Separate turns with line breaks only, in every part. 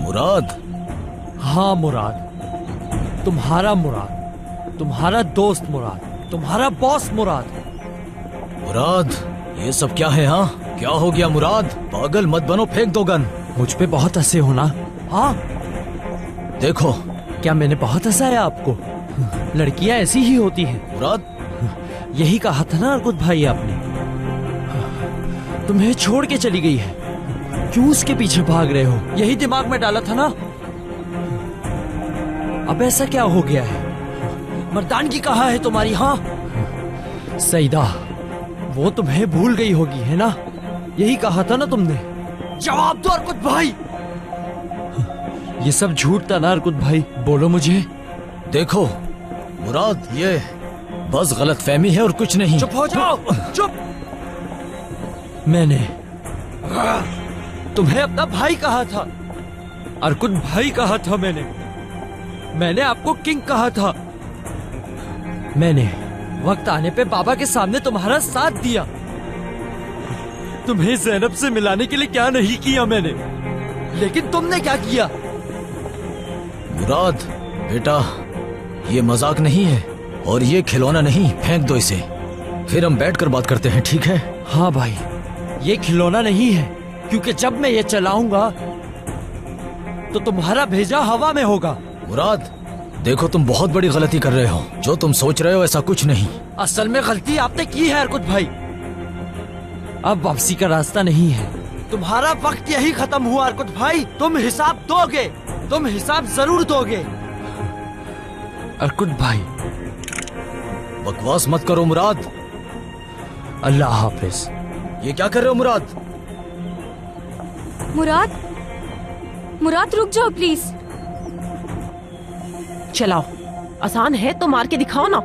मुराद।
हाँ मुराद, तुम्हारा मुराद, तुम्हारा दोस्त मुराद, तुम्हारा बॉस मुराद।
मुराद, ये सब क्या है? हाँ, क्या हो गया मुराद? पागल मत बनो, फेंक दो गन।
मुझ पे बहुत हंसे हो ना? हाँ,
देखो।
क्या मैंने बहुत हंसाया आपको? लड़कियां ऐसी ही होती हैं
मुराद।
यही कहा था ना अर्कुत भाई आपने, तुम्हें छोड़ के चली गई है, क्यों उसके पीछे भाग रहे हो? यही दिमाग में डाला था ना? अब ऐसा क्या हो गया है? मर्दानगी कहाँ है तुम्हारी? हाँ सईदा, वो तुम्हें भूल गई होगी, है ना? यही कहा था ना तुमने? जवाब दो अर्कुत भाई। ये सब झूठ था ना अर्कुत भाई? बोलो मुझे।
देखो मुराद, ये बस गलतफहमी है और कुछ नहीं।
चुप हो जाओ, चुप। मैंने तुम्हें अपना भाई कहा था, अर्कुत भाई कहा था। मैंने आपको किंग कहा था। मैंने वक्त आने पे बाबा के सामने तुम्हारा साथ दिया। तुम्हें ज़ैनब से मिलाने के लिए क्या नहीं किया मैंने, लेकिन तुमने क्या किया?
मुराद बेटा, ये मजाक नहीं है और ये खिलौना नहीं, फेंक दो इसे, फिर हम बैठकर बात करते हैं, ठीक है?
हाँ भाई, ये खिलौना नहीं है, क्योंकि जब मैं ये चलाऊंगा तो तुम्हारा भेजा हवा में होगा।
मुराद देखो, तुम बहुत बड़ी गलती कर रहे हो। जो तुम सोच रहे हो ऐसा कुछ नहीं।
असल में गलती आपने की है अर्कुत भाई। अब वापसी का रास्ता नहीं है। तुम्हारा वक्त यही खत्म हुआ अर्कुत भाई। तुम हिसाब दोगे, तुम हिसाब जरूर दोगे अर्कुत भाई।
बकवास मत करो मुराद।
अल्लाह हाफिज।
ये क्या कर रहे हो मुराद?
मुराद रुक जाओ प्लीज।
चलाओ, आसान है तो मार के दिखाओ ना।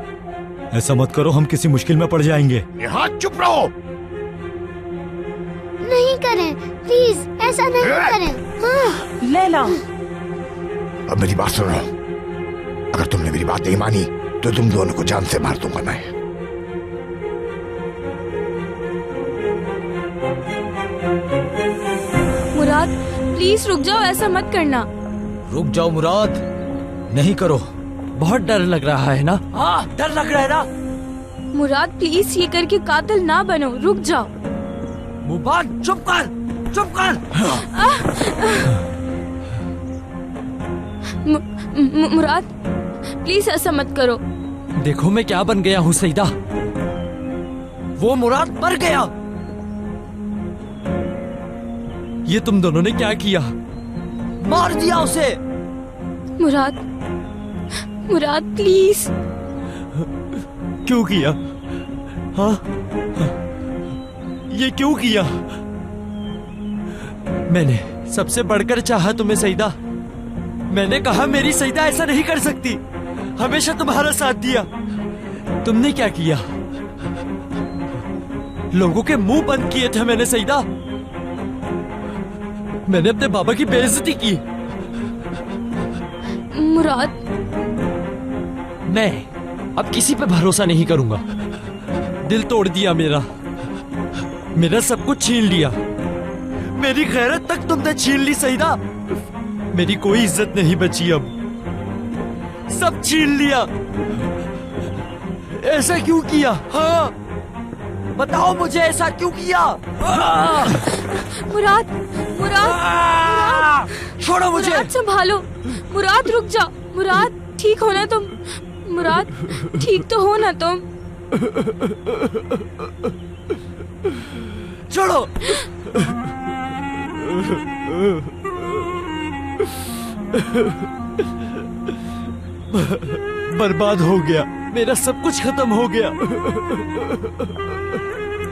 ऐसा मत करो, हम किसी मुश्किल में पड़ जाएंगे।
यहाँ चुप रहो।
नहीं करें प्लीज, ऐसा नहीं करें। हाँ।
लैला,
अब मेरी बात सुनो। अगर तुमने मेरी बात नहीं मानी तो तुम दोनों को जान से मार दूंगा मैं।
मुराद प्लीज रुक जाओ, ऐसा मत करना।
रुक जाओ मुराद, नहीं करो।
बहुत डर लग रहा है ना? हाँ डर लग रहा है ना?
मुराद प्लीज ये करके कातिल ना बनो, रुक जाओ।
मुबाद चुप कर, चुप कर।
मुराद प्लीज ऐसा मत करो।
देखो मैं क्या बन गया हूँ सईदा। वो मुराद मर गया। ये तुम दोनों ने क्या किया? मार दिया उसे।
मुराद प्लीज।
क्यों किया? हाँ, ये क्यों किया? मैंने सबसे बढ़कर चाहा तुम्हें सईदा। मैंने कहा मेरी सईदा ऐसा नहीं कर सकती, हमेशा तुम्हारा साथ दिया। तुमने क्या किया? लोगों के मुंह बंद किए थे मैंने सईदा। मैंने अपने बाबा की बेइज्जती की।
मुराद,
मैं अब किसी पे भरोसा नहीं करूंगा। दिल तोड़ दिया मेरा सब कुछ छीन लिया। मेरी गैरत तक तुमने छीन ली सईदा। मेरी कोई इज्जत नहीं बची अब, सब छीन लिया। ऐसा क्यों किया? हाँ बताओ मुझे, ऐसा क्यों किया?
मुराद
छोड़ो मुझे।
मुराद संभालो। मुराद रुक जाओ। मुराद ठीक हो ना तुम? मुराद ठीक तो हो ना तुम?
छोड़ो। बर्बाद हो गया, मेरा सब कुछ खत्म हो गया।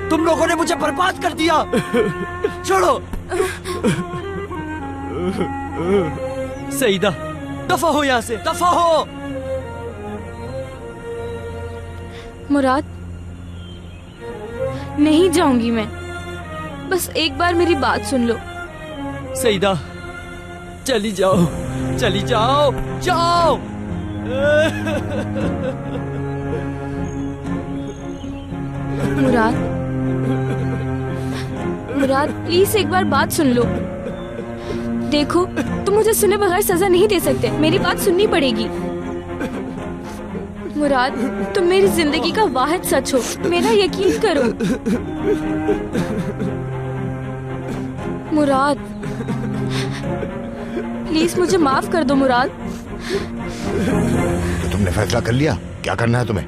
तुम लोगों ने मुझे बर्बाद कर दिया। छोड़ो। सईदा दफा हो यहाँ से, दफा हो।
मुराद नहीं जाऊंगी मैं, बस एक बार मेरी बात सुन लो।
सईदा चली जाओ, चली जाओ, जाओ।
मुराद प्लीज एक बार बात सुन लो। देखो, तुम मुझे सुने बगैर सजा नहीं दे सकते, मेरी बात सुननी पड़ेगी। मुराद, तुम मेरी जिंदगी का वाहिद सच हो, मेरा यकीन करो। मुराद, प्लीज मुझे माफ कर दो मुराद।
तो तुमने फैसला कर लिया, क्या करना है तुम्हें?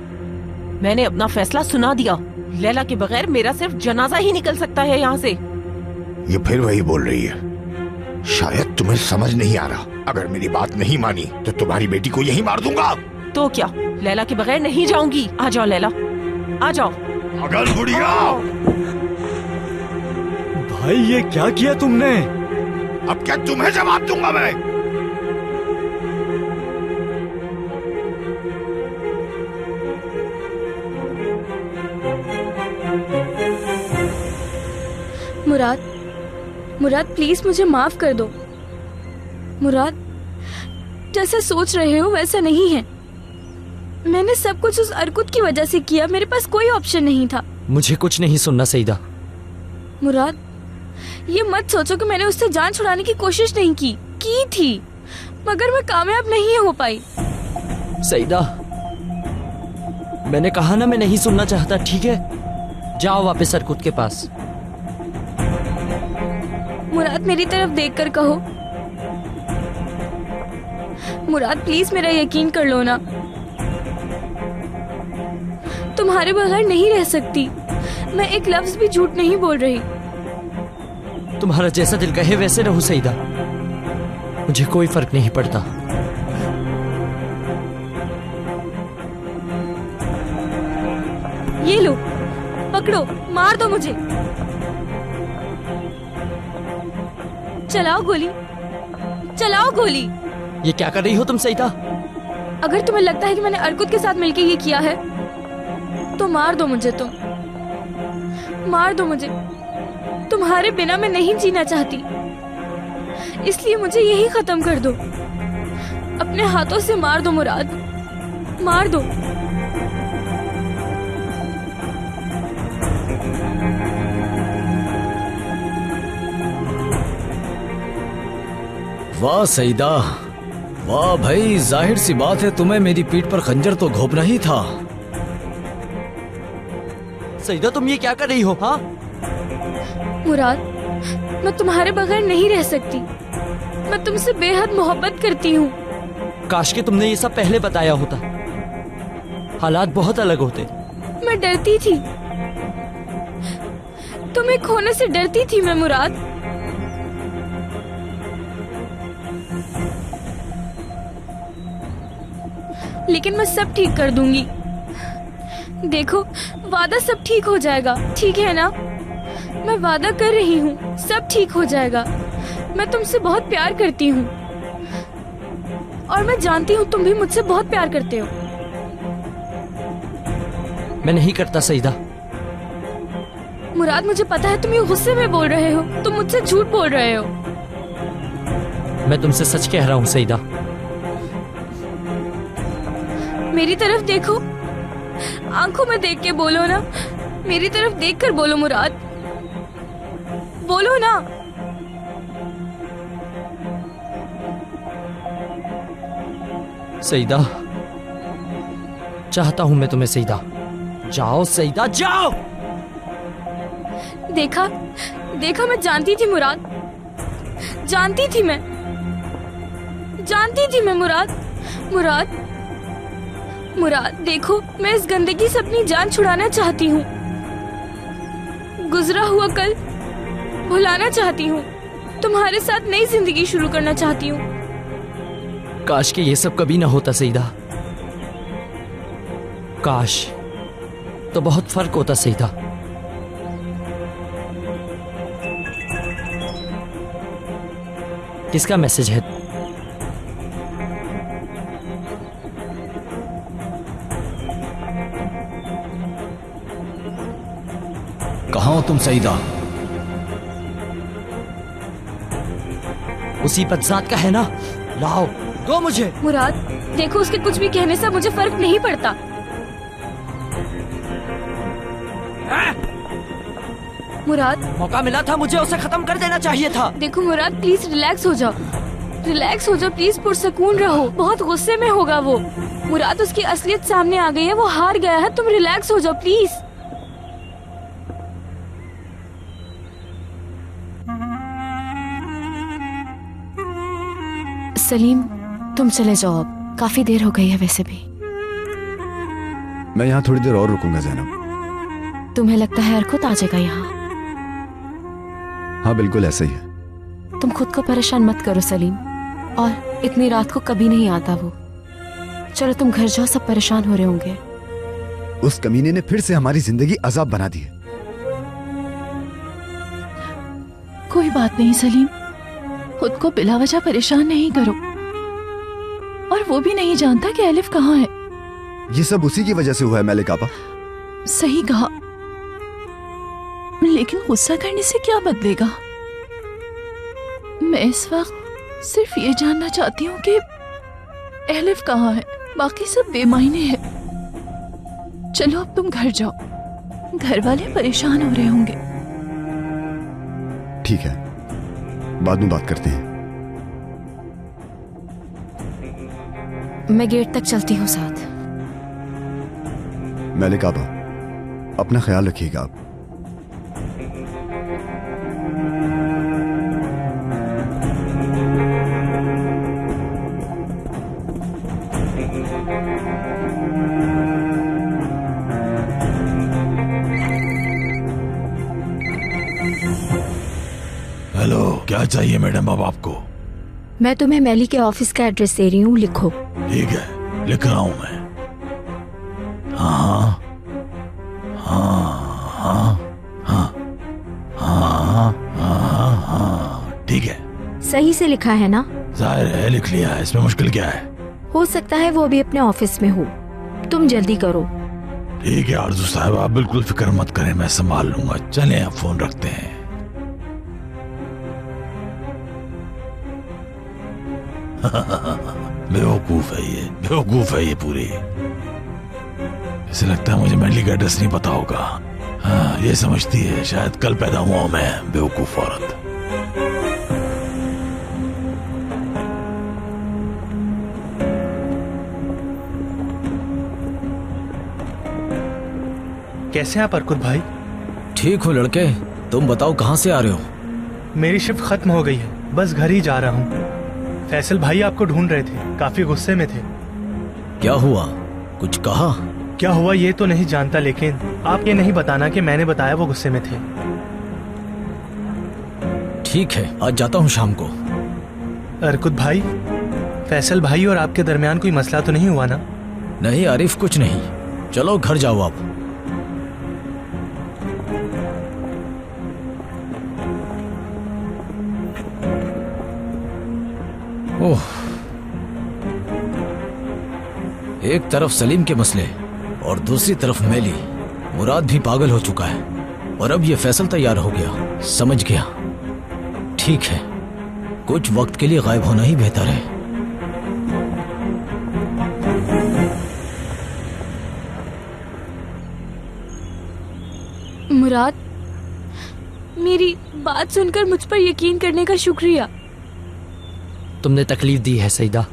मैंने अपना फैसला सुना दिया। लैला के बगैर मेरा सिर्फ जनाजा ही निकल सकता है यहाँ से।
ये फिर वही बोल रही है। शायद तुम्हें समझ नहीं आ रहा, अगर मेरी बात नहीं मानी तो तुम्हारी बेटी को यही मार दूंगा।
तो क्या, लैला के बगैर नहीं जाऊंगी। आ जाओ लैला, आ जाओ।
अगर बुढ़िया!
भाई ये क्या किया तुमने?
अब क्या तुम्हें जवाब दूंगा मैं?
मुराद, मुराद प्लीज मुझे माफ कर दो। मुराद, जैसे सोच रहे हो वैसा नहीं है। मैंने सब कुछ उस अर्कुत की वजह से किया, मेरे पास कोई ऑप्शन नहीं था।
मुझे कुछ नहीं सुनना सईदा।
मुराद, ये मत सोचो कि मैंने उससे जान छुड़ाने की कोशिश नहीं की थी, मगर मैं कामयाब नहीं हो पाई।
सईदा, मैंने कहा ना मैं नहीं सुनना चाहता, ठीक है? जाओ वापस अर्कुत के पास।
मुराद, मेरी तरफ देखकर कहो। मुराद प्लीज मेरा यकीन कर लो ना, तुम्हारे बगैर नहीं रह सकती। मैं एक लफ्ज भी झूठ नहीं बोल रही।
तुम्हारा जैसा दिल कहे वैसे रहूं सईदा, मुझे कोई फर्क नहीं पड़ता।
ये लो, पकड़ो, मार दो मुझे। चलाओ गोली, चलाओ गोली।
ये क्या कर रही हो तुम सईदा?
अगर तुम्हें लगता है कि मैंने अर्कुत के साथ मिलकर ये किया है तो मार दो मुझे, तो मार दो मुझे। तुम्हारे बिना मैं नहीं जीना चाहती, इसलिए मुझे यही खत्म कर दो। अपने हाथों से मार दो मुराद, मार दो।
वाह सईदा, वाह भाई, जाहिर सी बात है तुम्हें मेरी पीठ पर खंजर तो घोपना ही था।
सईदा तुम ये क्या कर रही हो? हाँ
मुराद, मैं तुम्हारे बगैर नहीं रह सकती। मैं तुमसे बेहद मोहब्बत करती हूँ।
काश के तुमने ये सब पहले बताया होता, हालात बहुत अलग होते।
मैं डरती थी, तुम्हें खोने से डरती थी मैं मुराद। लेकिन मैं सब ठीक कर दूंगी। देखो, वादा सब ठीक हो जाएगा, ठीक है ना? मैं वादा कर रही हूँ, सब ठीक हो जाएगा। मैं तुमसे बहुत प्यार करती हूँ और मैं जानती हूँ तुम भी मुझसे बहुत प्यार करते हो।
मैं नहीं करता सईदा।
मुराद, मुझे पता है तुम ये गुस्से में बोल रहे हो, तुम मुझसे झूठ बोल रहे हो।
मैं तुमसे सच कह रहा हूँ सईदा।
मेरी तरफ देखो, आंखों में देख के बोलो ना, मेरी तरफ देखकर बोलो मुराद, बोलो ना।
सईदा, चाहता हूं मैं तुम्हें सईदा। जाओ सईदा, जाओ।
देखा, देखा, मैं जानती थी मुराद, जानती थी मैं, जानती थी मैं मुराद। मुराद, मुराद देखो, मैं इस गंदगी से अपनी जान छुड़ाना चाहती हूँ। गुजरा हुआ कल भुलाना चाहती हूँ, तुम्हारे साथ नई जिंदगी शुरू करना चाहती हूँ।
काश के ये सब कभी ना होता सईदा। काश तो बहुत फर्क होता सईदा। किसका मैसेज है?
कहाँ हो तुम सईदा?
उसी बदजात का है ना, लाओ दो मुझे।
मुराद देखो, उसके कुछ भी कहने से मुझे फर्क नहीं पड़ता। मुराद,
मौका मिला था मुझे, उसे खत्म कर देना चाहिए था।
देखो मुराद, प्लीज रिलैक्स हो जाओ, रिलैक्स हो जाओ प्लीज, पुरसकून रहो। बहुत गुस्से में होगा वो। मुराद, उसकी असलियत सामने आ गई है, वो हार गया है। तुम रिलैक्स हो जाओ प्लीज। सलीम, तुम चले जाओ अब, काफी देर हो गई है वैसे भी।
मैं यहाँ थोड़ी देर और रुकूंगा ज़ैनब।
तुम्हें लगता है अर्कुत आ जाएगा यहाँ?
हाँ बिल्कुल ऐसा ही है।
तुम खुद को परेशान मत करो सलीम, और इतनी रात को कभी नहीं आता वो। चलो तुम घर जाओ, सब परेशान हो रहे होंगे।
उस कमीने ने फिर से हमारी जिंदगी अजाब बना दी है।
कोई बात नहीं सलीम, खुद को बिला वजह परेशान नहीं करो। और वो भी नहीं जानता कि एलिफ कहाँ है।
ये सब उसी की वजह से हुआ है मेलिक आपा।
सही कहा, लेकिन गुस्सा करने से क्या बदलेगा। मैं इस वक्त सिर्फ ये जानना चाहती हूँ कि एलिफ कहाँ है, बाकी सब बेमायने है। चलो अब तुम घर जाओ, घर वाले परेशान हो रहे होंगे।
ठीक है, बाद में बात करते हैं।
मैं गेट तक चलती हूँ साथ।
मेलिक आपा, अपना ख्याल रखिएगा आप।
हेलो, क्या चाहिए मैडम अब आपको?
मैं तुम्हें मैली के ऑफिस का एड्रेस दे रही हूँ, लिखो।
ठीक है, लिख रहा हूँ मैं। हाँ हाँ हाँ हाँ हाँ हाँ हाँ, ठीक है।
सही से लिखा है ना?
जाहिर है लिख लिया है, इसमें मुश्किल क्या है?
हो सकता है वो अभी अपने ऑफिस में हो, तुम जल्दी करो।
ठीक है आरजू साहब, आप बिल्कुल फिक्र मत करें, मैं संभाल लूंगा। चलें अब फोन रखते हैं। बेवकूफ है ये, बेवकूफ है ये पूरी। इसे लगता है मुझे मैली का एड्रेस नहीं पता होगा। हाँ, ये समझती है शायद कल पैदा हुआ हूं मैं, बेवकूफ औरत।
कैसे हैं आप अर्कुत भाई?
ठीक हो लड़के, तुम बताओ कहाँ से आ रहे हो?
मेरी शिफ्ट खत्म हो गई है, बस घर ही जा रहा हूँ। फैसल भाई आपको ढूंढ रहे थे, काफी गुस्से में थे।
क्या हुआ, कुछ कहा?
क्या हुआ ये तो नहीं जानता, लेकिन आप ये नहीं बताना कि मैंने बताया वो गुस्से में थे।
ठीक है, आज जाता हूँ शाम को।
अर्कुत भाई, फैसल भाई और आपके दरमियान कोई मसला तो नहीं हुआ ना?
नहीं आरिफ, कुछ नहीं। चलो घर जाओ आप। ओह, एक तरफ सलीम के मसले और दूसरी तरफ मैली। मुराद भी पागल हो चुका है और अब ये फैसल तैयार हो गया। समझ गया, ठीक है, कुछ वक्त के लिए गायब होना ही बेहतर है।
मुराद, मेरी बात सुनकर मुझ पर यकीन करने का शुक्रिया।
तुमने तकलीफ दी है सईदा।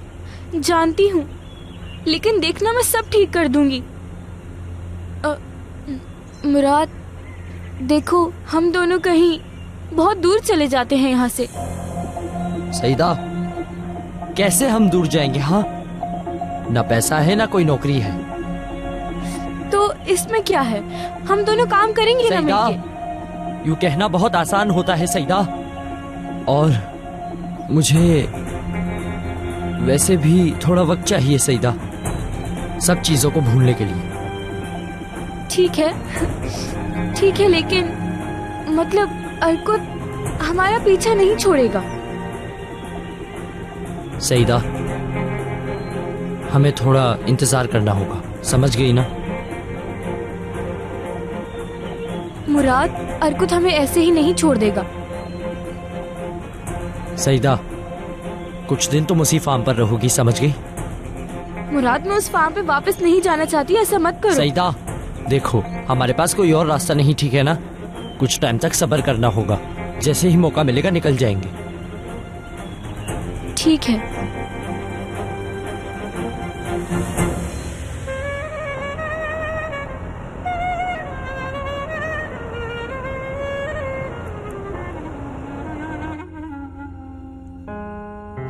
जानती हूँ, लेकिन देखना मैं सब ठीक कर दूंगी। मुराद, देखो हम दोनों कहीं बहुत दूर चले जाते हैं यहाँ से।
सईदा, कैसे हम दूर जाएंगे? हाँ, ना पैसा है ना कोई नौकरी है।
तो इसमें क्या है, हम दोनों काम करेंगे ना
सईदा,
मिलके।
यूं कहना बहुत आसान होता है सईदा, और मुझे वैसे भी थोड़ा वक्त चाहिए सईदा, सब चीजों को भूलने के लिए।
ठीक है, लेकिन मतलब अर्कुत हमारा पीछा नहीं छोड़ेगा।
सईदा, हमें थोड़ा इंतजार करना होगा, समझ गई ना?
मुराद, अर्कुत हमें ऐसे ही नहीं छोड़ देगा।
सईदा, कुछ दिन तुम उसी फार्म पर रहोगी, समझ गई?
मुराद, मैं उस फार्म पे वापस नहीं जाना चाहती, ऐसा मत करो।
सईदा, देखो हमारे पास कोई और रास्ता नहीं, ठीक है ना? कुछ टाइम तक सब्र करना होगा। जैसे ही मौका मिलेगा निकल जाएंगे।
ठीक है।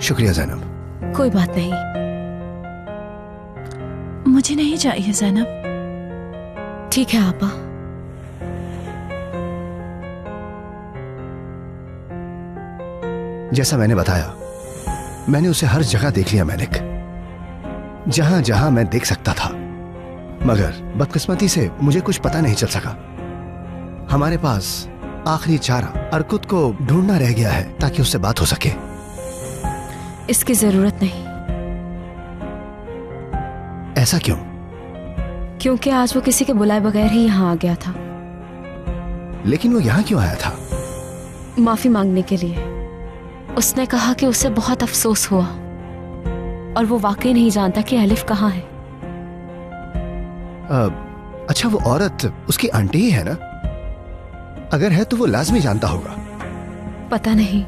शुक्रिया जैनब।
कोई बात नहीं।
मुझे नहीं चाहिए जैनब।
ठीक है आपा।
जैसा मैंने बताया, मैंने उसे हर जगह देख लिया मैलिक, जहां जहां मैं देख सकता था, मगर बदकिस्मती से मुझे कुछ पता नहीं चल सका। हमारे पास आखिरी चारा अर्कुत को ढूंढना रह गया है ताकि उससे बात हो सके।
इसकी जरूरत नहीं।
ऐसा क्यों?
क्योंकि आज वो किसी के बुलाए बगैर ही यहाँ आ गया था।
लेकिन वो यहाँ क्यों आया था?
माफी मांगने के लिए। उसने कहा कि उसे बहुत अफसोस हुआ और वो वाकई नहीं जानता कि एलिफ कहाँ है।
अच्छा, वो औरत उसकी आंटी ही है ना? अगर है तो वो लाजमी जानता होगा।
पता नहीं,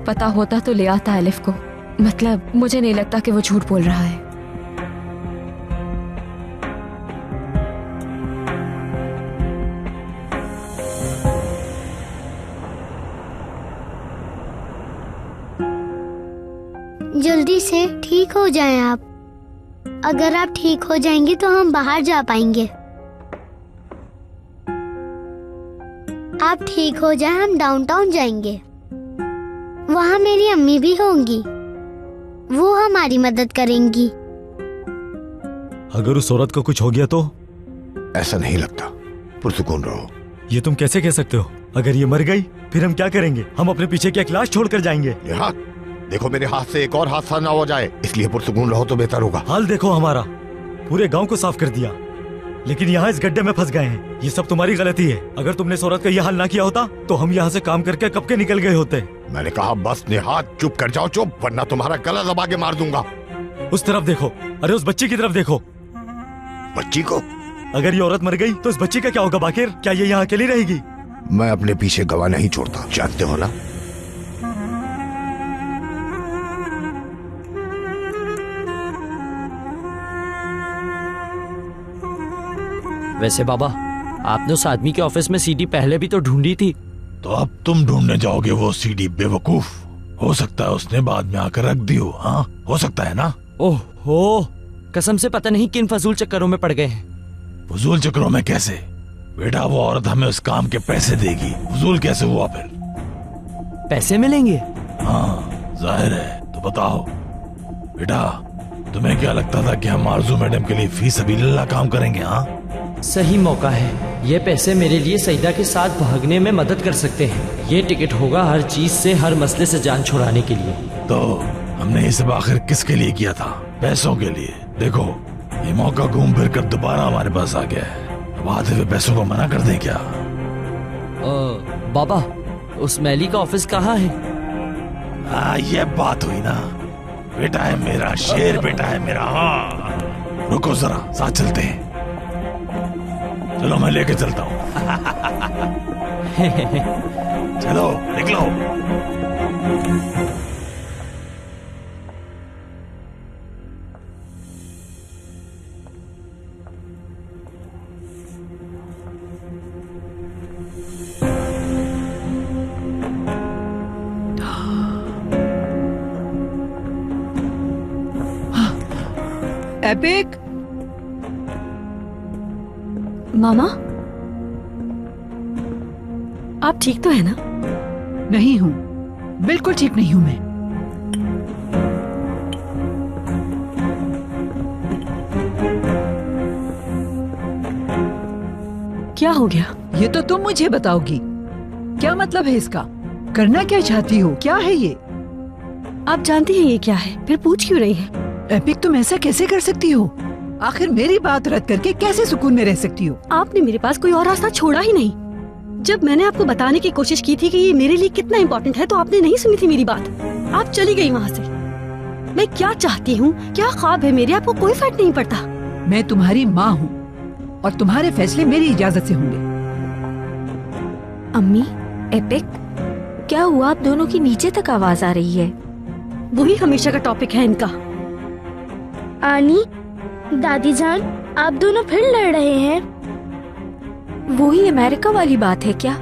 पता होता तो ले आता एलिफ को। मतलब मुझे नहीं लगता कि वो झूठ बोल रहा है।
जल्दी से ठीक हो जाएं आप। अगर आप ठीक हो जाएंगे तो हम बाहर जा पाएंगे। आप ठीक हो जाएं, हम डाउनटाउन जाएंगे। वहाँ मेरी अम्मी भी होंगी, वो हमारी मदद करेंगी।
अगर उस औरत को कुछ हो गया तो?
ऐसा नहीं लगता। पुरसुकून रहो।
ये तुम कैसे कह सकते हो? अगर ये मर गई फिर हम क्या करेंगे? हम अपने पीछे की एक लाश छोड़कर जाएंगे।
देखो मेरे हाथ से एक और हादसा ना हो जाए, इसलिए पुरसुकून रहो तो बेहतर होगा।
हाल देखो हमारा, पूरे गांव को साफ कर दिया, लेकिन यहाँ इस गड्ढे में फंस गए हैं। ये सब तुम्हारी गलती है। अगर तुमने इस औरत का ये हाल ना किया होता तो हम यहाँ से काम करके कब के निकल गए होते।
मैंने कहा बस निहात चुप कर जाओ, चुप, वरना तुम्हारा गला दबा के मार दूंगा।
उस तरफ देखो, अरे उस बच्ची की तरफ देखो।
बच्ची को?
अगर ये औरत मर गई तो इस बच्ची का क्या होगा बाकिर? क्या ये यहाँ अकेली रहेगी?
मैं अपने पीछे गवाह नहीं छोड़ता, जानते हो ना।
वैसे बाबा, आपने उस आदमी के ऑफिस में सीडी पहले भी तो ढूंढी थी।
तो अब तुम ढूंढने जाओगे वो सीडी? बेवकूफ, हो सकता है उसने बाद में आकर रख दी हो। हाँ, हो सकता है ना।
ओहो, कसम से पता नहीं किन फजूल चक्करों में पड़ गए हैं।
फजूल चक्करों में कैसे? बेटा, वो औरत हमें उस काम के पैसे देगी। फजूल कैसे हुआ फिर?
पैसे मिलेंगे?
हाँ, जाहिर है। तो बताओ बेटा, तुम्हें क्या लगता था कि हम आरजू मैडम के लिए फी सबीलिल्लाह काम करेंगे? हाँ,
सही मौका है। ये पैसे मेरे लिए सईदा के साथ भागने में मदद कर सकते हैं। ये टिकट होगा हर चीज से, हर मसले से जान छुड़ाने के लिए।
तो हमने ये सब आखिर किसके लिए किया था? पैसों के लिए। देखो, ये मौका घूम फिर कर दोबारा हमारे पास आ गया है। अब आते हुए पैसों को मना कर दें क्या?
बाबा, उस मैली का ऑफिस कहाँ है?
ये बात हुई ना। बेटा है मेरा, शेर बेटा है मेरा। हाँ, रुको जरा, साथ चलते हैं। चलो, मैं लेके चलता हूँ। चलो निकलो।
एपिक,
मामा, आप ठीक तो है ना?
नहीं हूँ, बिल्कुल ठीक नहीं हूँ मैं।
क्या हो गया?
ये तो तुम मुझे बताओगी। क्या मतलब है इसका? करना क्या चाहती हो? क्या है ये?
आप जानती हैं ये क्या है, फिर पूछ क्यों रही है?
एपिक, तुम ऐसा कैसे कर सकती हो? आखिर मेरी बात रद्द करके कैसे सुकून में रह सकती हो?
आपने मेरे पास कोई और रास्ता छोड़ा ही नहीं। जब मैंने आपको बताने की कोशिश की थी कि ये मेरे लिए कितना इम्पोर्टेंट है, तो आपने नहीं सुनी थी मेरी बात। आप चली गई वहाँ से। मैं क्या चाहती हूँ, क्या ख्वाब है मेरे, आपको कोई फर्क नहीं पड़ता।
मैं तुम्हारी माँ हूँ और तुम्हारे फैसले मेरी इजाजत से होंगे।
अम्मी, एपिक, क्या हुआ? आप दोनों की नीचे तक आवाज आ रही है।
वही हमेशा का टॉपिक है इनका।
आनी, दादी जान, आप दोनों फिर लड़ रहे हैं?
वही अमेरिका वाली बात है क्या?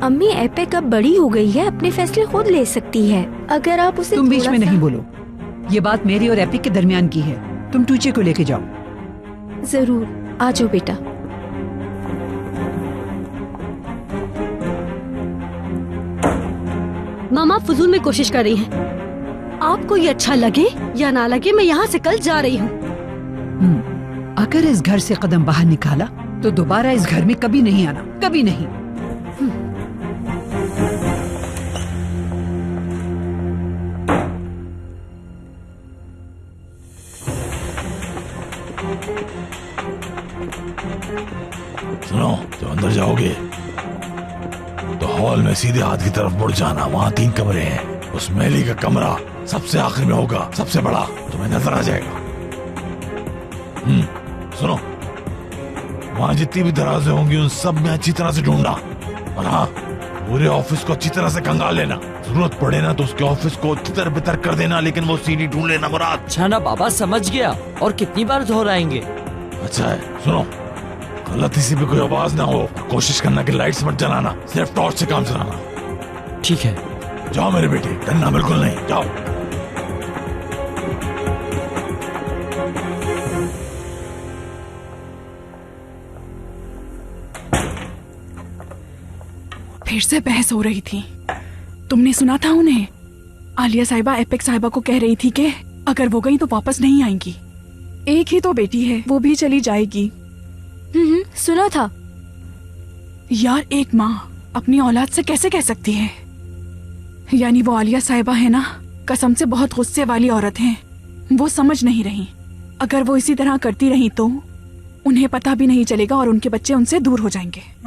अम्मी, एपिक अब बड़ी हो गई है, अपने फैसले खुद ले सकती है। अगर आप उसे
तुम बीच में
थोड़ा सा-
नहीं बोलो। ये बात मेरी और एपिक के दरमियान की है। तुम टूचे को लेके जाओ।
जरूर, आ जाओ बेटा।
मामा फजूल में कोशिश कर रही हैं। आपको ये अच्छा लगे या ना लगे, मैं यहाँ से कल जा रही हूँ।
अगर इस घर से कदम बाहर निकाला तो दोबारा इस घर में कभी नहीं आना, कभी नहीं।
सुनो, जब अंदर जाओगे तो हॉल में सीधे हाथ की तरफ मुड़ जाना। वहाँ 3 कमरे हैं। उस मैली का कमरा सबसे आखिर में होगा, सबसे बड़ा, तुम्हें नजर आ जाएगा। सुनो, वहाँ जितनी भी दराजें होंगी उन सब में अच्छी तरह से ढूंढना। और हाँ, पूरे ऑफिस को अच्छी तरह से कंगाल लेना। जरूरत पड़े ना तो उसके ऑफिस को तितर बितर कर देना, लेकिन वो सीढ़ी ढूंढ लेना मुराद।
अच्छा ना बाबा, समझ गया। और कितनी बार दोहराएंगे?
अच्छा है। सुनो, गलती से भी कोई आवाज ना हो। कोशिश करना कि लाइट्स मत जलाना, सिर्फ टॉर्च से काम चलाना।
ठीक है।
जाओ मेरे बेटे, डरना बिल्कुल नहीं, जाओ।
फिर से बहस हो रही थी। तुमने सुना था उन्हें? आलिया साहिबा एपिक साहिबा को कह रही थी कि अगर वो गई तो वापस नहीं आएंगी। एक ही तो बेटी है, वो भी चली जाएगी।
सुना था।
यार, एक माँ अपनी औलाद से कैसे कह सकती है? यानी वो आलिया साहिबा है ना, कसम से बहुत गुस्से वाली औरत है। वो समझ नहीं रही। अगर वो इसी तरह करती रही तो उन्हें पता भी नहीं चलेगा और उनके बच्चे उनसे दूर हो जाएंगे।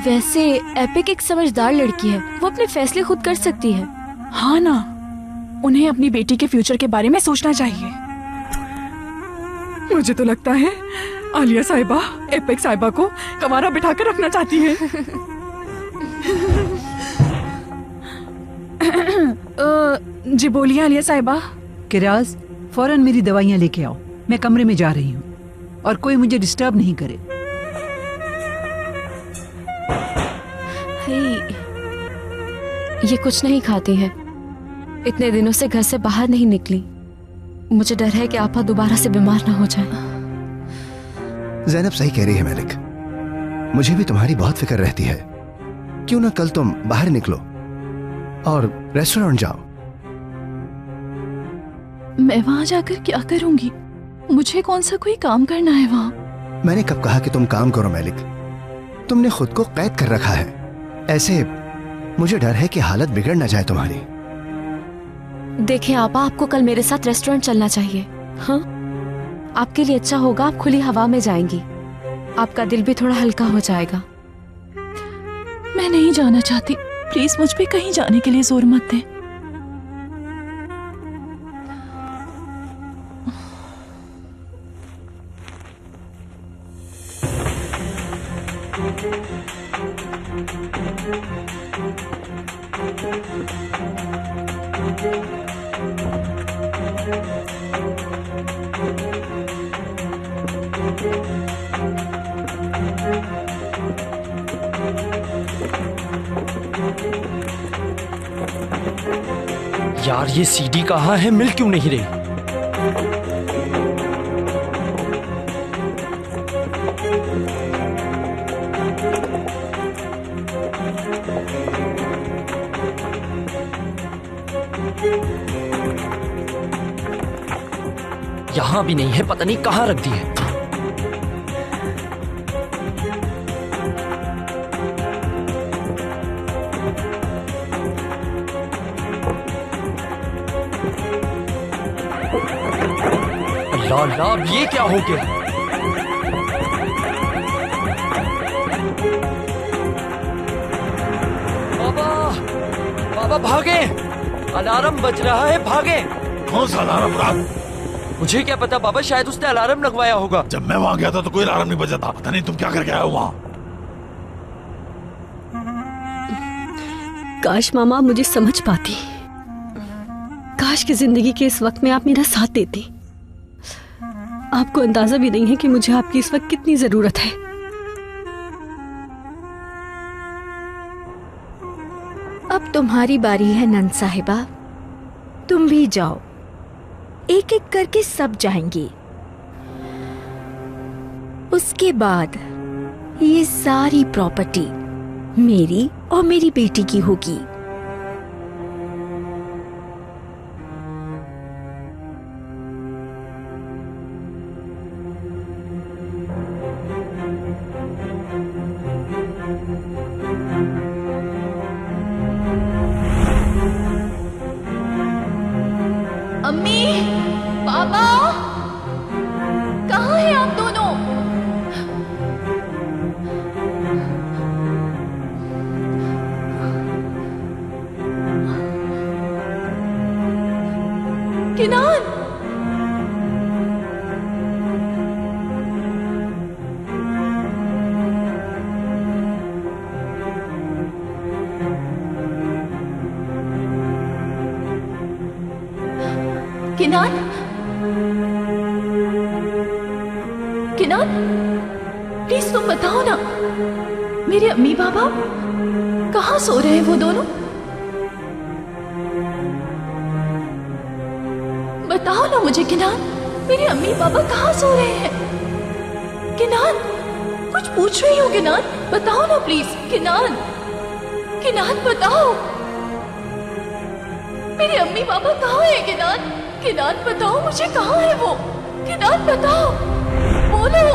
वैसे एपिक एक समझदार लड़की है, वो अपने फैसले खुद कर सकती है।
हाँ ना, उन्हें अपनी बेटी के फ्यूचर के बारे में सोचना चाहिए। मुझे तो लगता है आलिया साहिबा एपिक साहिबा को कमारा बिठा कर रखना चाहती है। जी बोलिए आलिया साहिबा।
किराज, फौरन मेरी दवाइयाँ लेके आओ। मैं कमरे में जा रही हूँ और कोई मुझे डिस्टर्ब नहीं करे।
ये कुछ नहीं खाती है। इतने दिनों से घर से बाहर नहीं निकली। मुझे डर है कि आपा दोबारा से बीमार ना हो जाए।
ज़ैनब सही कह रही है मैलिक, मुझे भी तुम्हारी बहुत फिक्र रहती है। क्यों ना कल तुम बाहर निकलो और रेस्टोरेंट जाओ।
मैं वहाँ जाकर क्या करूंगी? मुझे कौन सा कोई काम करना है वहाँ?
मैंने कब कहा कि तुम काम करो मैलिक? तुमने खुद को कैद कर रखा है। ऐसे मुझे डर है कि हालत बिगड़ ना जाए तुम्हारी।
देखिए आपा, आपको कल मेरे साथ रेस्टोरेंट चलना चाहिए। हाँ, आपके लिए अच्छा होगा। आप खुली हवा में जाएंगी, आपका दिल भी थोड़ा हल्का हो जाएगा।
मैं नहीं जाना चाहती। प्लीज मुझ पे कहीं जाने के लिए जोर मत दे।
यार, ये सीडी कहाँ है? मिल क्यों नहीं रही? यहाँ भी नहीं है, पता नहीं कहाँ रख दी है। अल्लाह, ये क्या हो गया? बाबा, बाबा भागे! अलार्म बज रहा है, भागे!
कौन सा अलार्म रात?
मुझे क्या पता बाबा, शायद उसने अलार्म लगवाया होगा।
जब मैं वहां गया था तो कोई अलार्म नहीं बजा था। पता नहीं तुम क्या करके आए हो वहां।
काश मामा आप मुझे समझ पाती। काश की जिंदगी के इस वक्त में आप मेरा साथ देती। आपको अंदाजा भी नहीं है कि मुझे आपकी इस वक्त कितनी जरूरत है।
अब तुम्हारी बारी है नंद साहिबा, तुम भी जाओ। एक एक करके सब जाएंगी। उसके बाद ये सारी प्रॉपर्टी मेरी और मेरी बेटी की होगी।
अम्मी, पापा, कहाँ हैं आप दोनों? किनान, किनान, किनान, प्लीज तुम बताओ ना, मेरे अम्मी बाबा कहाँ सो रहे हैं वो दोनों? बताओ ना मुझे किनान, मेरे अम्मी पापा कहाँ सो रहे हैं? किनान, कुछ पूछ रही हो किनान? बताओ ना प्लीज किनान, किनान बताओ, मेरे अम्मी पापा कहाँ हैं किनान? किनान बताओ मुझे, कहाँ है वो? किनान बताओ, बोलो।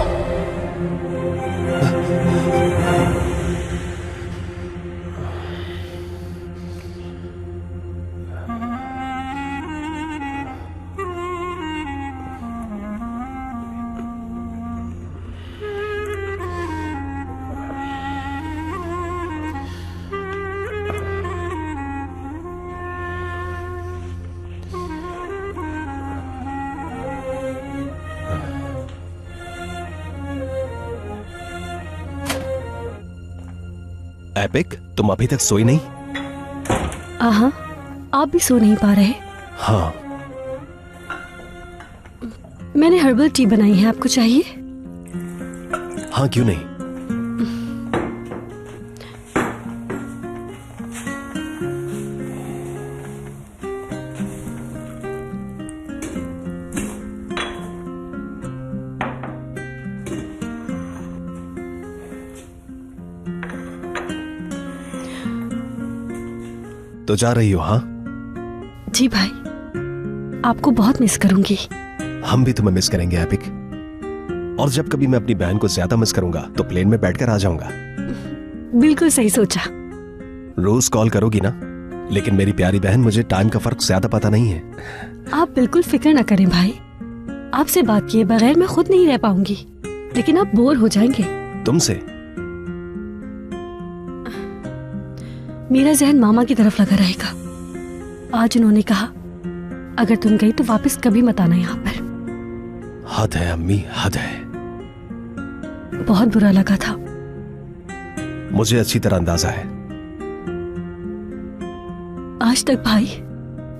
एपिक, तुम अभी तक सोई नहीं?
हाँ, आप भी सो नहीं पा रहे?
हाँ।
मैंने हर्बल टी बनाई है, आपको चाहिए?
हाँ, क्यों नहीं। तो जा रही हो? हाँ
जी भाई, आपको बहुत मिस करूंगी।
हम भी तुम्हें मिस करेंगे एपिक। और जब कभी मैं अपनी बहन को ज्यादा मिस करूंगा तो प्लेन में बैठकर आ जाऊंगा।
बिल्कुल सही सोचा।
रोज कॉल करोगी ना? लेकिन मेरी प्यारी बहन, मुझे टाइम का फर्क ज्यादा पता नहीं है।
आप बिल्कुल फिक्र ना करें भाई, आपसे बात किए बगैर मैं खुद नहीं रह पाऊंगी, लेकिन आप बोर हो जाएंगे।
तुमसे?
मेरा जहन मामा की तरफ लगा रहेगा। आज उन्होंने कहा अगर तुम गई तो वापस कभी मत आना यहाँ पर।
हद है अम्मी, हद है।
बहुत बुरा लगा था।
मुझे अच्छी तरह अंदाजा है।
आज तक भाई,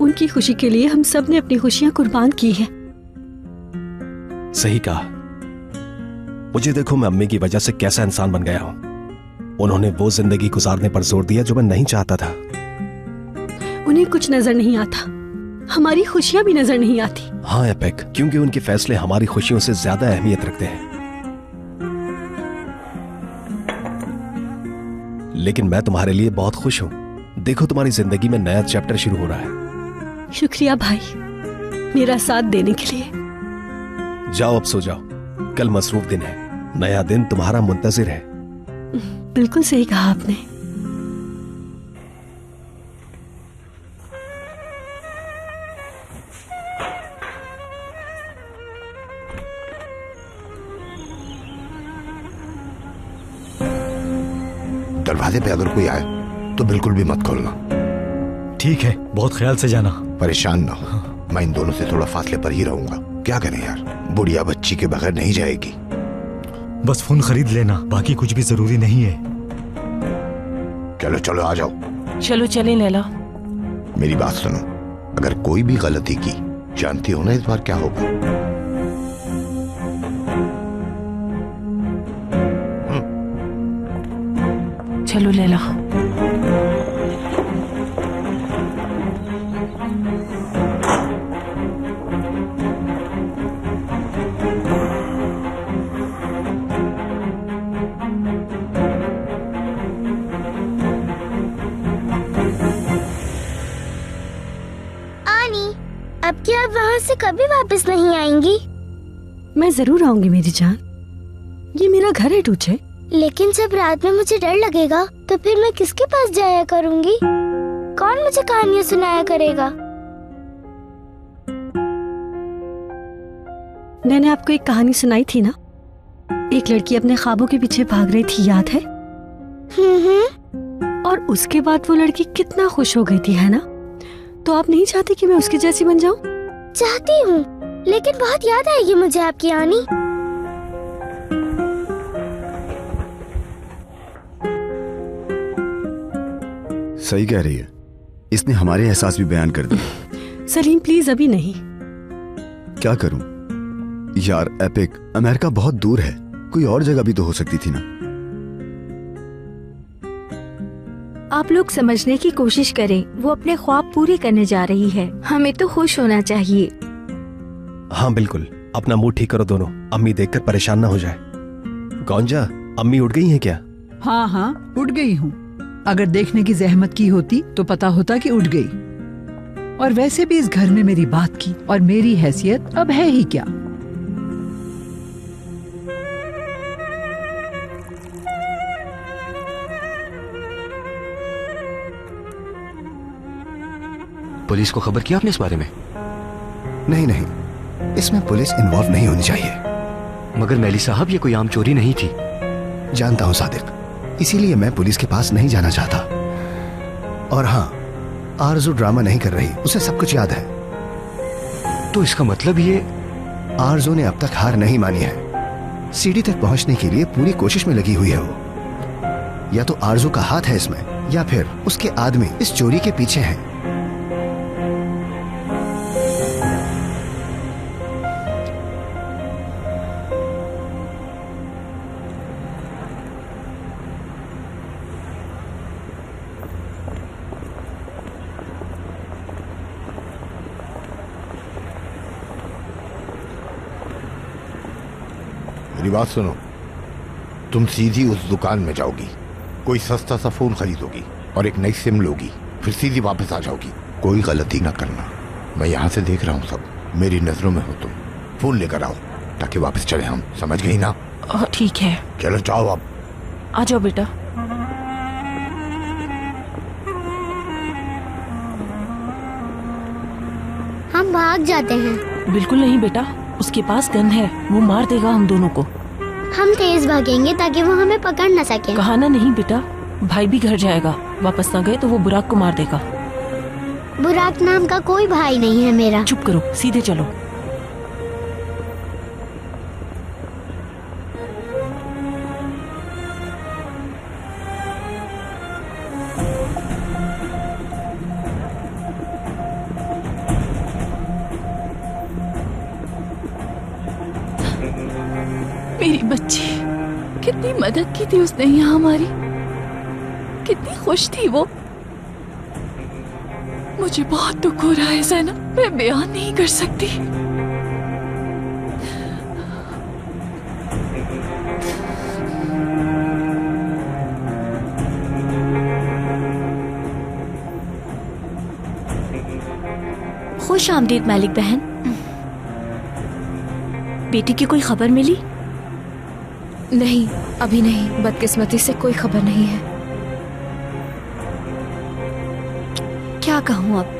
उनकी खुशी के लिए हम सब ने अपनी खुशियां कुर्बान की हैं।
सही कहा। मुझे देखो, मैं अम्मी की वजह से कैसा इंसान बन गया हूं। उन्होंने वो जिंदगी गुजारने पर जोर दिया जो मैं नहीं चाहता था।
उन्हें कुछ नजर नहीं आता, हमारी खुशियां भी नजर नहीं आती।
हाँ एपिक, क्योंकि उनके फैसले हमारी खुशियों से ज्यादा अहमियत रखते हैं। लेकिन मैं तुम्हारे लिए बहुत खुश हूं। देखो, तुम्हारी जिंदगी में नया चैप्टर शुरू हो रहा है।
शुक्रिया भाई, मेरा साथ देने के लिए।
जाओ, अब सो जाओ। कल मसरूफ दिन है, नया दिन तुम्हारा मुंतजिर है।
बिल्कुल सही कहा आपने।
दरवाजे पे अगर कोई आए तो बिल्कुल भी मत खोलना।
ठीक है, बहुत ख्याल से जाना।
परेशान ना हो, मैं इन दोनों से थोड़ा फासले पर ही रहूंगा। क्या करें यार, बुढ़िया बच्ची के बगैर नहीं जाएगी।
बस फोन खरीद लेना, बाकी कुछ भी जरूरी नहीं है।
चलो चलो, आ जाओ।
चलो चलें लैला।
मेरी बात सुनो, अगर कोई भी गलती की, जानती हो ना इस बार क्या होगा?
चलो लैला।
अब क्या आप वहाँ से कभी वापस नहीं आएंगी?
मैं जरूर आऊंगी मेरी जान, ये मेरा घर है टूचे।
लेकिन जब रात में मुझे डर लगेगा तो फिर मैं किसके पास जाया करूँगी? कौन मुझे कहानियाँ सुनाया करेगा?
मैंने आपको एक कहानी सुनाई थी ना, एक लड़की अपने ख्वाबों के पीछे भाग रही थी, याद है? और उसके बाद वो लड़की कितना खुश हो गई थी, है ना? तो आप नहीं चाहती कि मैं उसकी जैसी बन जाऊं?
चाहती हूँ, लेकिन बहुत याद आएगी मुझे आपकी आनी।
सही कह रही है, इसने हमारे एहसास भी बयान कर दिए।
सलीम प्लीज अभी नहीं।
क्या करूं यार, एपिक अमेरिका बहुत दूर है, कोई और जगह भी तो हो सकती थी ना।
आप लोग समझने की कोशिश करें, वो अपने ख्वाब पूरे करने जा रही है, हमें तो खुश होना चाहिए।
हाँ बिल्कुल, अपना मूड ठीक करो दोनों, अम्मी देखकर परेशान ना हो जाए। गौंजा, अम्मी उठ गई हैं क्या?
हाँ हाँ उठ गई हूँ। अगर देखने की जहमत की होती तो पता होता कि उठ गई। और वैसे भी इस घर में मेरी बात की और मेरी हैसियत अब है ही क्या।
पुलिस को खबर किया आपने इस बारे में?
नहीं नहीं, इसमें पुलिस इन्वॉल्व नहीं होनी चाहिए।
मगर मैली साहब, ये कोई आम चोरी नहीं थी।
जानता हूं सादिक, इसीलिए मैं पुलिस के पास नहीं जाना चाहता। और हाँ, आरजू ड्रामा नहीं कर रही, उसे सब कुछ याद है।
तो इसका मतलब ये
आरजू ने अब तक हार नहीं मानी है। सीढ़ी तक पहुंचने के लिए पूरी कोशिश में लगी हुई है वो। या तो आरजू का हाथ है इसमें, या फिर उसके आदमी इस चोरी के पीछे हैं।
मेरी बात सुनो, तुम सीधी उस दुकान में जाओगी, कोई सस्ता सा फोन खरीदोगी और एक नई सिम लोगी, फिर सीधी वापस आ जाओगी। कोई गलती ना करना, मैं यहाँ से देख रहा हूँ सब, मेरी नजरों में हो तुम। फोन लेकर आओ ताकि वापस चले हम, समझ गई ना?
ठीक है।
चलो जाओ अब।
आ जाओ बेटा।
हम भाग जाते हैं।
बिल्कुल नहीं बेटा, उसके पास गन है, वो मार देगा हम दोनों को।
हम तेज भागेंगे ताकि वो हमें पकड़ न सके।
कहा ना नहीं बेटा, भाई भी घर जाएगा, वापस ना गए तो वो बुराक को मार देगा।
बुराक नाम का कोई भाई नहीं है मेरा।
चुप करो, सीधे चलो।
मेरी बच्ची, कितनी मदद की थी उसने यहाँ हमारी, कितनी खुश थी वो। मुझे बहुत दुख हो रहा है ज़ैनब, मैं बयान नहीं कर सकती।
खुश आमदीद मालिक बहन। बेटी की कोई खबर मिली?
नहीं, अभी नहीं, बदकिस्मती से कोई खबर नहीं है।
क्या कहूँ अब,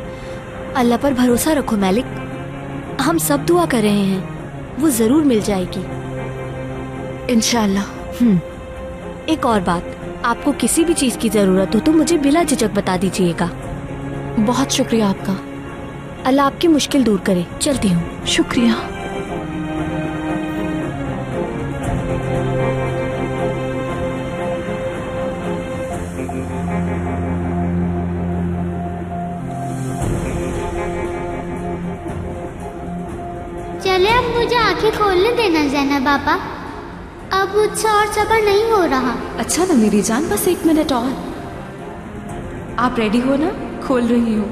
अल्लाह पर भरोसा रखो मालिक, हम सब दुआ कर रहे हैं, वो जरूर मिल जाएगी इंशाल्लाह। एक और बात, आपको किसी भी चीज की जरूरत हो तो मुझे बिला झिझक बता दीजिएगा।
बहुत शुक्रिया आपका।
अल्लाह आपकी मुश्किल दूर करे। चलती हूँ।
शुक्रिया।
पहले अब मुझे आंखें खोलने देना ज़ैनब पापा, अब मुझसे और सब्र नहीं हो रहा।
अच्छा ना मेरी जान, बस 1 मिनट और। आप रेडी हो ना? खोल रही हूँ।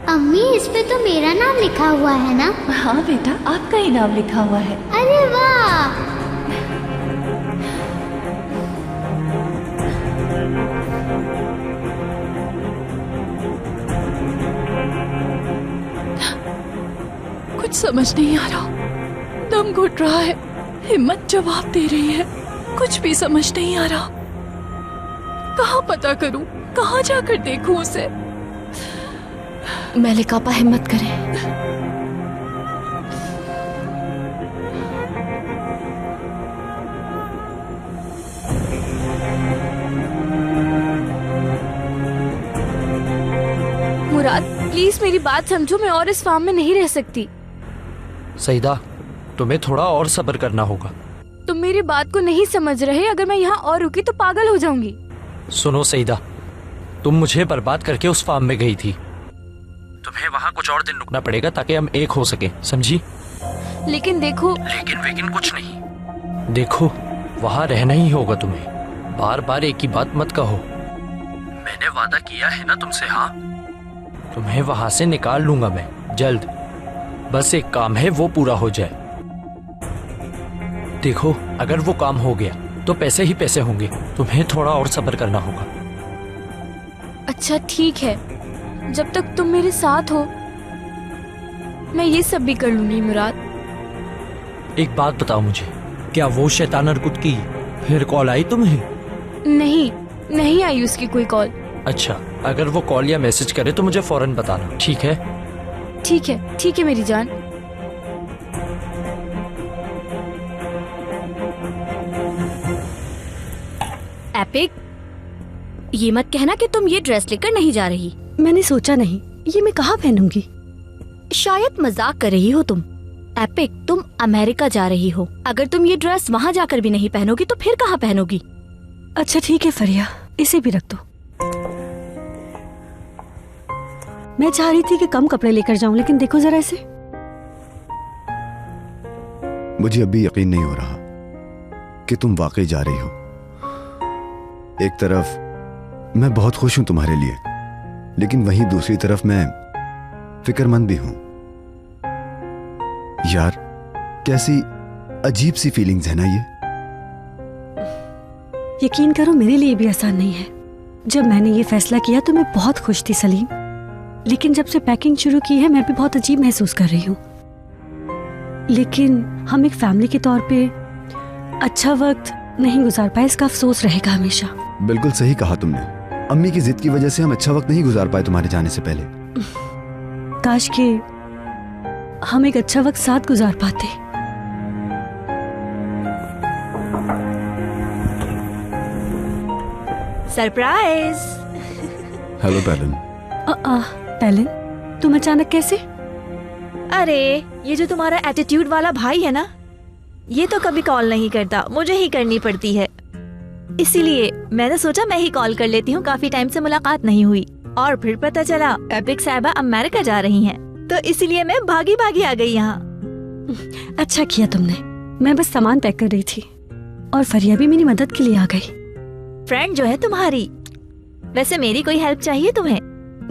अम्मी, इस पे तो मेरा नाम लिखा हुआ है ना?
हाँ बेटा, आपका ही नाम लिखा हुआ है।
अरे वाह!
कुछ समझ नहीं आ रहा, दम घुट रहा है, हिम्मत जवाब दे रही है, कुछ भी समझ नहीं आ रहा। कहाँ पता करूं, कहाँ जाकर देखूं उसे?
मलिक आपा हिम्मत करें।
मुराद प्लीज मेरी बात समझो, मैं और इस फार्म में नहीं रह सकती।
सईदा, तुम्हें थोड़ा और सब्र करना होगा।
तुम मेरी बात को नहीं समझ रहे, अगर मैं यहाँ और रुकी तो पागल हो जाऊंगी।
सुनो सईदा, तुम मुझे बर्बाद करके उस फार्म में गई थी, तुम्हें वहाँ कुछ और दिन रुकना पड़ेगा ताकि हम एक हो सके, समझी?
लेकिन देखो।
लेकिन कुछ नहीं। देखो, वहाँ रहना ही होगा तुम्हें, बार बार एक ही बात मत कहो। मैंने वादा किया है ना तुमसे, हाँ? तुम्हें वहाँ से निकाल लूंगा मैं जल्द, बस एक काम है वो पूरा हो जाए। देखो, अगर वो काम हो गया तो पैसे ही पैसे होंगे, तुम्हें थोड़ा और सब्र करना होगा।
अच्छा ठीक है, जब तक तुम मेरे साथ हो मैं ये सब भी कर लूंगी। मुराद
एक बात बताओ मुझे, क्या वो शैतान अर्कुत की फिर कॉल आई तुम्हें?
नहीं आई उसकी कोई कॉल।
अच्छा, अगर वो कॉल या मैसेज करे तो मुझे फौरन बताना, ठीक है?
ठीक है मेरी जान।
एपिक, ये मत कहना कि तुम ये ड्रेस लेकर नहीं जा रही। मैंने सोचा नहीं, ये मैं कहाँ पहनूंगी। शायद मजाक कर रही हो तुम। एपिक, तुम अमेरिका जा रही हो, अगर तुम ये ड्रेस वहाँ जाकर भी नहीं पहनोगी तो फिर कहाँ पहनोगी? अच्छा ठीक है फरिया, इसे भी रख दो। मैं चाह रही थी कि कम कपड़े लेकर जाऊं, लेकिन देखो जरा इसे।
मुझे अभी यकीन नहीं हो रहा कि तुम वाकई जा रही हो। एक तरफ मैं बहुत खुश हूं तुम्हारे लिए, लेकिन वहीं दूसरी तरफ मैं फिक्रमंद भी हूं। यार, कैसी अजीब सी फीलिंग्स है ना ये।
यकीन करो, मेरे लिए भी आसान नहीं है। जब मैंने ये फैसला किया तो मैं बहुत खुश थी सलीम, लेकिन जब से पैकिंग शुरू की है मैं भी बहुत अजीब महसूस कर रही हूँ। लेकिन हम एक फैमिली के तौर पे अच्छा वक्त नहीं गुजार पाए, इसका अफसोस रहेगा हमेशा।
बिल्कुल सही कहा तुमने। अम्मी की जिद की वजह से हम अच्छा वक्त नहीं गुजार पाए तुम्हारे जाने से पहले।
काश कि हम एक अच्छा वक्त साथ गुजार पाते।
सरप्राइज।
हेलो पैलन।
पैलन, तुम अचानक कैसे?
अरे, ये जो तुम्हारा एटीट्यूड वाला भाई है ना, ये तो कभी कॉल नहीं करता, मुझे ही करनी पड़ती है। इसीलिए मैंने सोचा मैं ही कॉल कर लेती हूँ, काफी टाइम से मुलाकात नहीं हुई। और फिर पता चला एपिक साहिबा अमेरिका जा रही हैं, तो इसीलिए मैं भागी भागी आ गई यहाँ।
अच्छा किया तुमने, मैं बस सामान पैक कर रही थी और फरिया भी मेरी मदद के लिए आ गई।
फ्रेंड जो है तुम्हारी। वैसे मेरी कोई हेल्प चाहिए तुम्हें?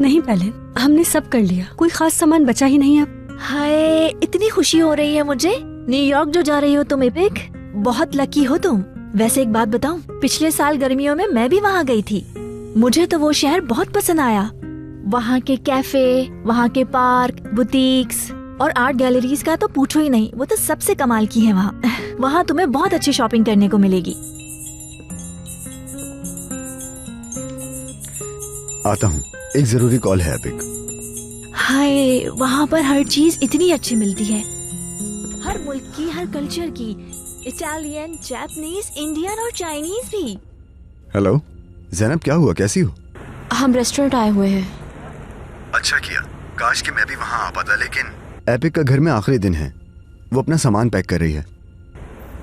नहीं पैलन, हमने सब कर लिया, कोई खास सामान बचा ही नहीं अब।
हाय, इतनी खुशी हो रही है मुझे। न्यूयॉर्क जो जा रही हो तुम एपिक, बहुत लकी हो तुम। वैसे एक बात बताऊं, पिछले साल गर्मियों में मैं भी वहाँ गई थी। मुझे तो वो शहर बहुत पसंद आया। वहाँ के कैफे, वहाँ के पार्क, बुटीक्स और आर्ट गैलरीज का तो पूछो ही नहीं, वो तो सबसे कमाल की है वहाँ। वहाँ तुम्हें बहुत अच्छी शॉपिंग करने को मिलेगी।
आता हूँ, एक जरूरी कॉल है एपिक।
हाय, वहाँ पर हर चीज इतनी अच्छी मिलती है, हर मुल्क की, हर कल्चर की, इटालियन, जापानीज, इंडियन और चाइनीज भी।
हेलो ज़ैनब, क्या हुआ, कैसी हो?
हम रेस्टोरेंट आए हुए हैं।
अच्छा किया, काश कि मैं भी वहाँ आ पाता, लेकिन एपिक का घर में आखिरी दिन है, वो अपना सामान पैक कर रही है।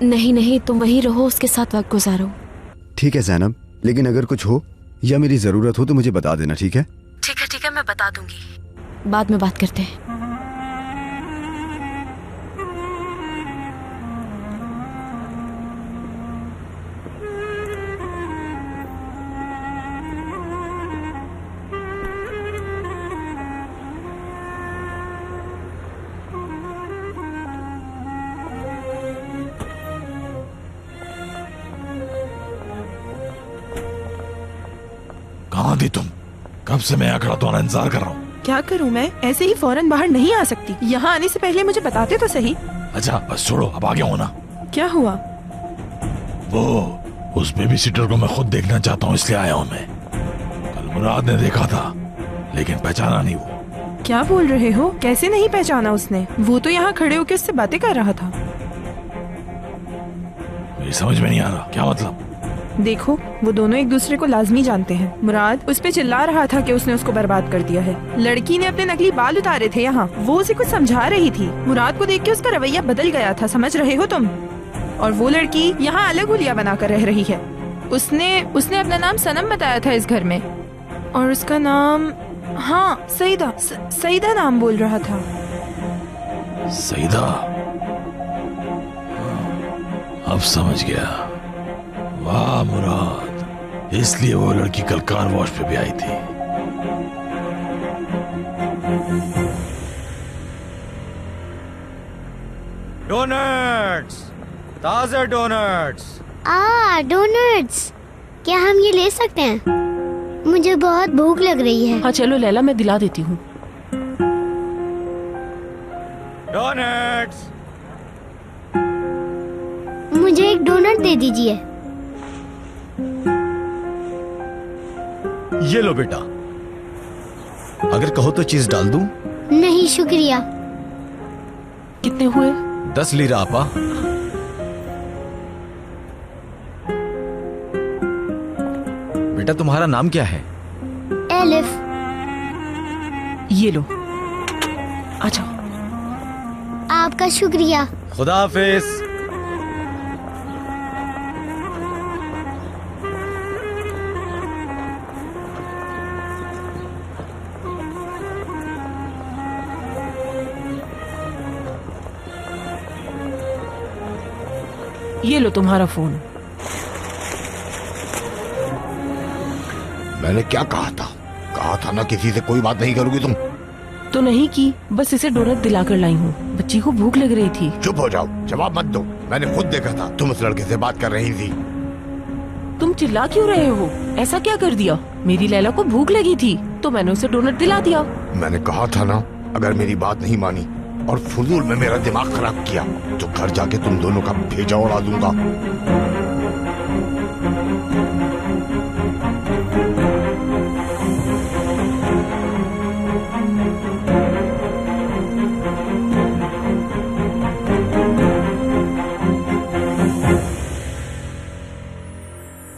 नहीं, तुम वहीं रहो, उसके साथ वक्त गुजारो।
ठीक है ज़ैनब, लेकिन अगर कुछ हो या मेरी जरूरत हो तो मुझे बता देना, ठीक है?
ठीक है, मैं बता दूंगी।
बाद में बात करते हैं।
कहाँ थी तुम? कब से मैं यहाँ खड़ा तुम्हारा इंतजार कर रहा हूँ।
क्या करूं मैं? ऐसे ही फौरन बाहर नहीं आ सकती। यहाँ आने से पहले मुझे बताते तो सही।
अच्छा बस छोड़ो, अब आगे हो ना।
क्या हुआ?
वो उस बेबी सिटर को मैं खुद देखना चाहता हूँ, इसलिए आया हूँ मैं। कल मुराद ने देखा था लेकिन पहचाना नहीं वो।
क्या बोल रहे हो? कैसे नहीं पहचाना उसने? वो तो यहाँ खड़े होकर उससे बातें कर रहा था।
मेरी समझ में नहीं आ रहा, क्या मतलब?
देखो, वो दोनों एक दूसरे को लाजमी जानते हैं। मुराद उस पे चिल्ला रहा था कि उसने उसको बर्बाद कर दिया है। लड़की ने अपने नकली बाल उतारे थे यहाँ, वो उसे कुछ समझा रही थी। मुराद को देख के उसका रवैया बदल गया था, समझ रहे हो तुम? और वो लड़की यहाँ अलग हुलिया बनाकर रह रही है। उसने अपना नाम सनम बताया था इस घर में, और उसका नाम, हाँ सईदा नाम बोल रहा था।
सईदा? अब समझ गया। वाह मुराद, इसलिए वो लड़की कल कार वॉश पे भी आई थी।
डोनट्स, ताजा डोनट्स।
डोनट्स, क्या हम ये ले सकते हैं? मुझे बहुत भूख लग रही है।
हाँ चलो लैला, मैं दिला देती हूँ।
डोनट्स।
मुझे एक डोनट दे दीजिए।
ये लो बेटा, अगर कहो तो चीज डाल दूं?
नहीं शुक्रिया।
कितने हुए?
10 लीरा आपा। बेटा तुम्हारा नाम क्या है?
एलिफ।
ये लो, अच्छा।
आपका शुक्रिया।
खुदा हाफिज।
ये लो तुम्हारा फोन।
मैंने क्या कहा था? कहा था ना किसी से कोई बात नहीं करोगी तुम।
तो नहीं की, बस इसे डोनट दिलाकर लाई हूँ। बच्ची को भूख लग रही थी।
चुप हो जाओ, जवाब मत दो। मैंने खुद देखा था तुम उस लड़के से बात कर रही थी।
तुम चिल्ला क्यों रहे हो? ऐसा क्या कर दिया? मेरी लैला को भूख लगी थी तो मैंने उसे डोनट दिला दिया।
मैंने कहा था ना, अगर मेरी बात नहीं मानी और फजूल में मेरा दिमाग खराब किया तो घर जाके तुम दोनों का भेजा उड़ा दूंगा।